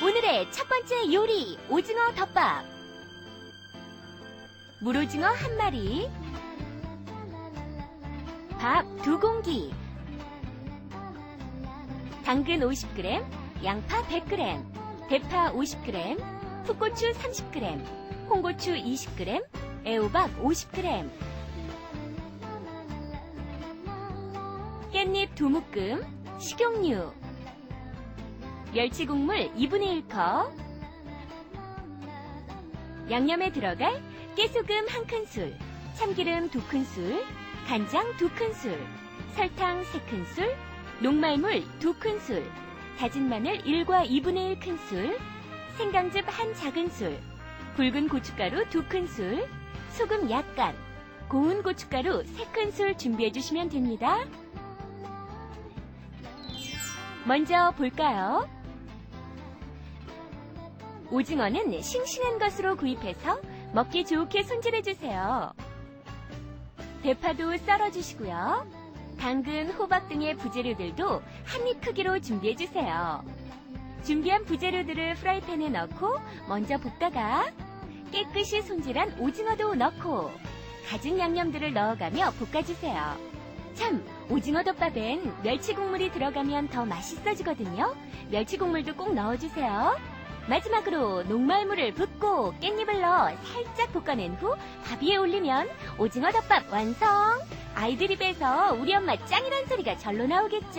오늘의 첫 번째 요리, 오징어 덮밥. 물오징어 1마리, 밥 2공기, 당근 50g, 양파 100g, 대파 50g, 풋고추 30g, 홍고추 20g, 애호박 50g, 깻잎 2묶음, 식용유, 멸치국물 2분의 1컵, 양념에 들어갈 깨소금 1큰술, 참기름 2큰술, 간장 2큰술, 설탕 3큰술, 녹말물 2큰술, 다진 마늘 1과 2분의 1큰술, 생강즙 1 작은술, 굵은 고춧가루 2큰술, 소금 약간, 고운 고춧가루 3큰술 준비해 주시면 됩니다. 먼저 볼까요? 오징어는 싱싱한 것으로 구입해서 먹기 좋게 손질해주세요. 대파도 썰어주시고요. 당근, 호박 등의 부재료들도 한입 크기로 준비해주세요. 준비한 부재료들을 프라이팬에 넣고 먼저 볶다가 깨끗이 손질한 오징어도 넣고 가진 양념들을 넣어가며 볶아주세요. 참, 오징어 덮밥엔 멸치 국물이 들어가면 더 맛있어지거든요. 멸치 국물도 꼭 넣어주세요. 마지막으로 녹말물을 붓고 깻잎을 넣어 살짝 볶아낸 후 밥 위에 올리면 오징어 덮밥 완성! 아이들 입에서 우리 엄마 짱이란 소리가 절로 나오겠죠?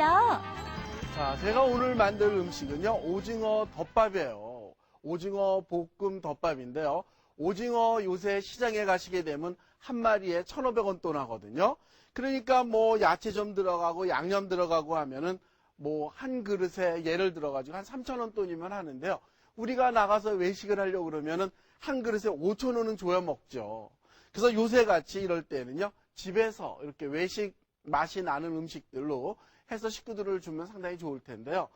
자, 제가 오늘 만들 음식은요, 오징어 덮밥이에요. 오징어 볶음 덮밥인데요. 오징어 요새 시장에 가시게 되면 한 마리에 1,500원 돈 하거든요. 그러니까 뭐 야채 좀 들어가고 양념 들어가고 하면은 뭐 한 그릇에 예를 들어가지고 한 3,000원 돈이면 하는데요. 우리가 나가서 외식을 하려고 그러면은 한 그릇에 5,000원은 줘야 먹죠. 그래서 요새 같이 이럴 때는요, 집에서 이렇게 외식 맛이 나는 음식들로 해서 식구들을 주면 상당히 좋을 텐데요.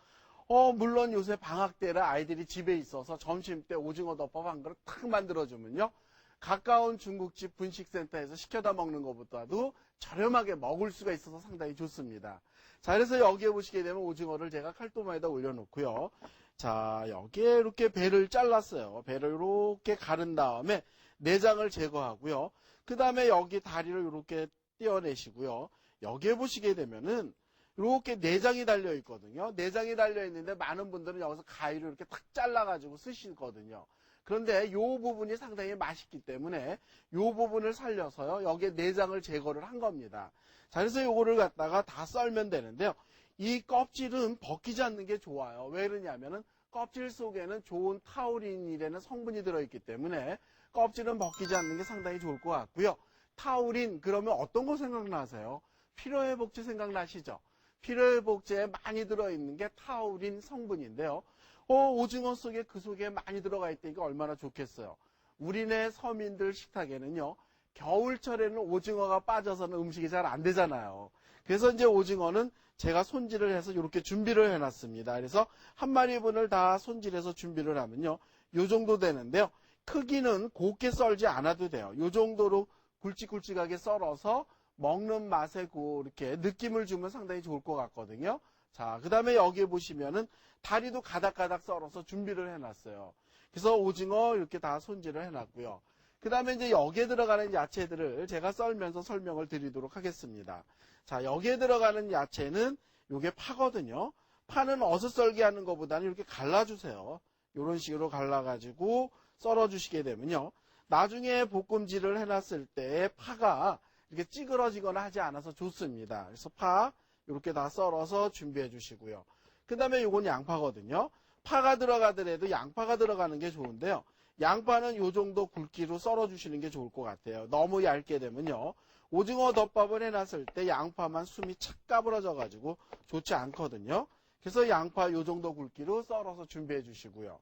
물론 요새 방학 때라 아이들이 집에 있어서 점심 때 오징어 덮밥 한 그릇 탁 만들어주면요, 가까운 중국집 분식센터에서 시켜다 먹는 것보다도 저렴하게 먹을 수가 있어서 상당히 좋습니다. 자, 그래서 여기에 보시게 되면 오징어를 제가 칼도마에다 올려놓고요. 자, 여기에 이렇게 배를 잘랐어요. 배를 이렇게 가른 다음에 내장을 제거하고요. 그 다음에 여기 다리를 이렇게 떼어내시고요. 여기에 보시게 되면은 이렇게 내장이 달려 있거든요. 내장이 달려 있는데 많은 분들은 여기서 가위로 이렇게 탁 잘라가지고 쓰시거든요. 그런데 이 부분이 상당히 맛있기 때문에 이 부분을 살려서요, 여기에 내장을 제거를 한 겁니다. 자, 그래서 이거를 갖다가 다 썰면 되는데요. 이 껍질은 벗기지 않는 게 좋아요. 왜 그러냐면은 껍질 속에는 좋은 타우린이라는 성분이 들어있기 때문에 껍질은 벗기지 않는 게 상당히 좋을 것 같고요. 타우린, 그러면 어떤 거 생각나세요? 피로회복제 생각나시죠? 피로회복제에 많이 들어있는 게 타우린 성분인데요. 오징어 속에 그 속에 많이 들어가 있다니까 얼마나 좋겠어요. 우리네 서민들 식탁에는요, 겨울철에는 오징어가 빠져서는 음식이 잘 안 되잖아요. 그래서 이제 오징어는 제가 손질을 해서 이렇게 준비를 해놨습니다. 그래서 한 마리분을 다 손질해서 준비를 하면요, 요 정도 되는데요. 크기는 곱게 썰지 않아도 돼요. 요 정도로 굵직굵직하게 썰어서 먹는 맛에 이렇게 느낌을 주면 상당히 좋을 것 같거든요. 자, 그 다음에 여기에 보시면은 다리도 가닥가닥 썰어서 준비를 해놨어요. 그래서 오징어 이렇게 다 손질을 해놨고요. 그 다음에 이제 여기에 들어가는 야채들을 제가 썰면서 설명을 드리도록 하겠습니다. 자, 여기에 들어가는 야채는 요게 파거든요. 파는 어슷썰기 하는 것보다는 이렇게 갈라주세요. 이런 식으로 갈라가지고 썰어주시게 되면요, 나중에 볶음질을 해놨을 때 파가 이렇게 찌그러지거나 하지 않아서 좋습니다. 그래서 파 이렇게 다 썰어서 준비해 주시고요. 그 다음에 요건 양파거든요. 파가 들어가더라도 양파가 들어가는 게 좋은데요. 양파는 요 정도 굵기로 썰어 주시는 게 좋을 것 같아요. 너무 얇게 되면요, 오징어 덮밥을 해놨을 때 양파만 숨이 착 까부러져 가지고 좋지 않거든요. 그래서 양파 요 정도 굵기로 썰어서 준비해 주시고요.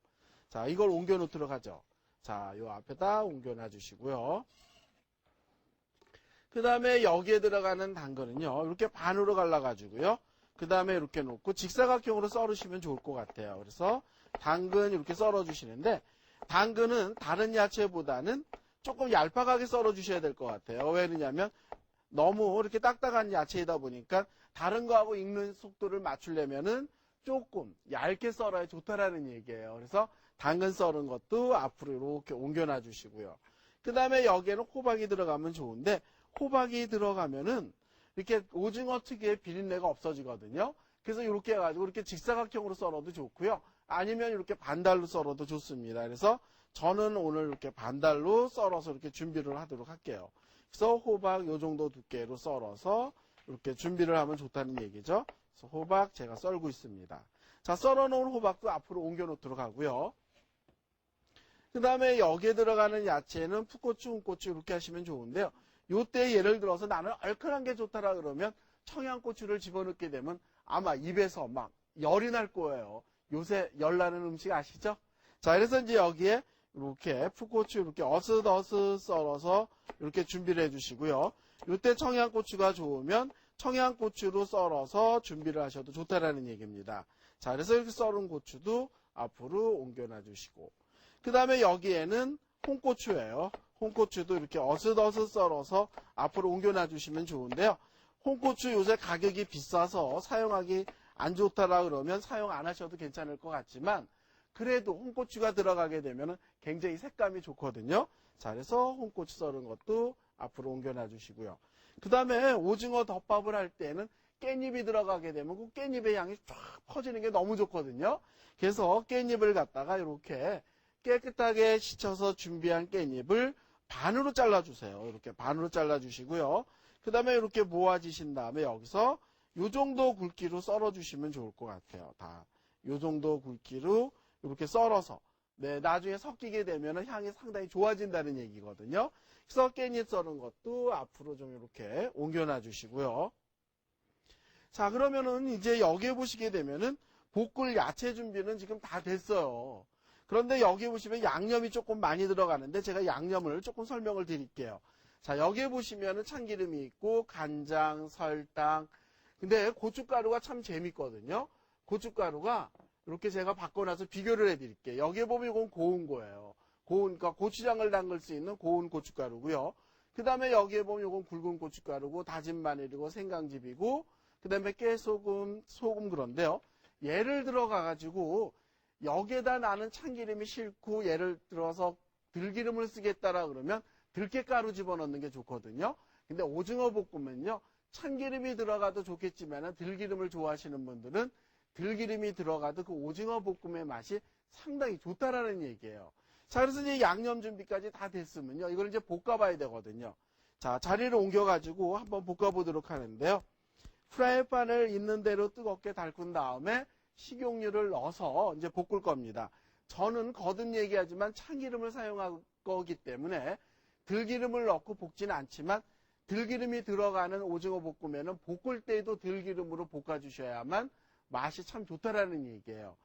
자, 이걸 옮겨 놓도록 하죠. 자, 요 앞에다 옮겨 놔 주시고요. 그 다음에 여기에 들어가는 당근은요, 이렇게 반으로 갈라가지고요. 그 다음에 이렇게 놓고 직사각형으로 썰으시면 좋을 것 같아요. 그래서 당근 이렇게 썰어 주시는데, 당근은 다른 야채보다는 조금 얄팍하게 썰어 주셔야 될 것 같아요. 왜 그러냐면 너무 이렇게 딱딱한 야채이다 보니까 다른 거하고 익는 속도를 맞추려면은 조금 얇게 썰어야 좋다라는 얘기예요. 그래서 당근 썰은 것도 앞으로 이렇게 옮겨놔 주시고요. 그 다음에 여기에는 호박이 들어가면 좋은데, 호박이 들어가면은 이렇게 오징어 특유의 비린내가 없어지거든요. 그래서 이렇게 해가지고 이렇게 직사각형으로 썰어도 좋고요. 아니면 이렇게 반달로 썰어도 좋습니다. 그래서 저는 오늘 이렇게 반달로 썰어서 이렇게 준비를 하도록 할게요. 그래서 호박 요 정도 두께로 썰어서 이렇게 준비를 하면 좋다는 얘기죠. 그래서 호박 제가 썰고 있습니다. 자, 썰어놓은 호박도 앞으로 옮겨 놓도록 하고요. 그 다음에 여기에 들어가는 야채는 풋고추, 홍고추 이렇게 하시면 좋은데요. 요때 예를 들어서 나는 얼큰한 게 좋다라 그러면 청양고추를 집어넣게 되면 아마 입에서 막 열이 날 거예요. 요새 열 나는 음식 아시죠? 자, 그래서 이제 여기에 이렇게 풋고추 이렇게 어슷어슷 썰어서 이렇게 준비를 해주시고요. 요때 청양고추가 좋으면 청양고추로 썰어서 준비를 하셔도 좋다라는 얘기입니다. 자, 그래서 이렇게 썰은 고추도 앞으로 옮겨놔 주시고, 그 다음에 여기에는 홍고추예요. 홍고추도 이렇게 어슷어슷 썰어서 앞으로 옮겨놔 주시면 좋은데요. 홍고추 요새 가격이 비싸서 사용하기 안 좋다라 그러면 사용 안 하셔도 괜찮을 것 같지만, 그래도 홍고추가 들어가게 되면 굉장히 색감이 좋거든요. 자, 그래서 홍고추 썰은 것도 앞으로 옮겨놔 주시고요. 그 다음에 오징어 덮밥을 할 때는 깻잎이 들어가게 되면 그 깻잎의 향이 쫙 퍼지는 게 너무 좋거든요. 그래서 깻잎을 갖다가 이렇게 깨끗하게 씻어서 준비한 깻잎을 반으로 잘라주세요. 이렇게 반으로 잘라주시고요. 그 다음에 이렇게 모아지신 다음에 여기서 이 정도 굵기로 썰어주시면 좋을 것 같아요. 다 이 정도 굵기로 이렇게 썰어서 나중에 섞이게 되면 향이 상당히 좋아진다는 얘기거든요. 그래서 깻잎 썰은 것도 앞으로 좀 이렇게 옮겨놔 주시고요. 자, 그러면은 이제 여기에 보시게 되면은 볶을 야채 준비는 지금 다 됐어요. 그런데 여기 보시면 양념이 조금 많이 들어가는데 제가 양념을 조금 설명을 드릴게요. 자, 여기에 보시면은 참기름이 있고 간장, 설탕. 근데 고춧가루가 참 재밌거든요. 고춧가루가 이렇게 제가 바꿔놔서 비교를 해드릴게요. 여기에 보면 이건 고운 거예요. 그러니까 고추장을 담글 수 있는 고운 고춧가루고요. 그 다음에 여기에 보면 이건 굵은 고춧가루고 다진 마늘이고 생강즙이고 그 다음에 깨소금, 소금 그런데요. 예를 들어가가지고 여기에다 나는 참기름이 싫고 예를 들어서 들기름을 쓰겠다라 그러면 들깨가루 집어넣는 게 좋거든요. 근데 오징어 볶음은요. 참기름이 들어가도 좋겠지만 들기름을 좋아하시는 분들은 들기름이 들어가도 그 오징어 볶음의 맛이 상당히 좋다라는 얘기예요. 자, 그래서 이제 양념 준비까지 다 됐으면요. 이걸 이제 볶아봐야 되거든요. 자, 자리를 옮겨가지고 한번 볶아보도록 하는데요. 프라이팬을 있는 대로 뜨겁게 달군 다음에 식용유를 넣어서 이제 볶을 겁니다. 저는 거듭 얘기하지만 참기름을 사용할 거기 때문에 들기름을 넣고 볶지는 않지만 들기름이 들어가는 오징어 볶음에는 볶을 때도 들기름으로 볶아주셔야만 맛이 참 좋다라는 얘기예요.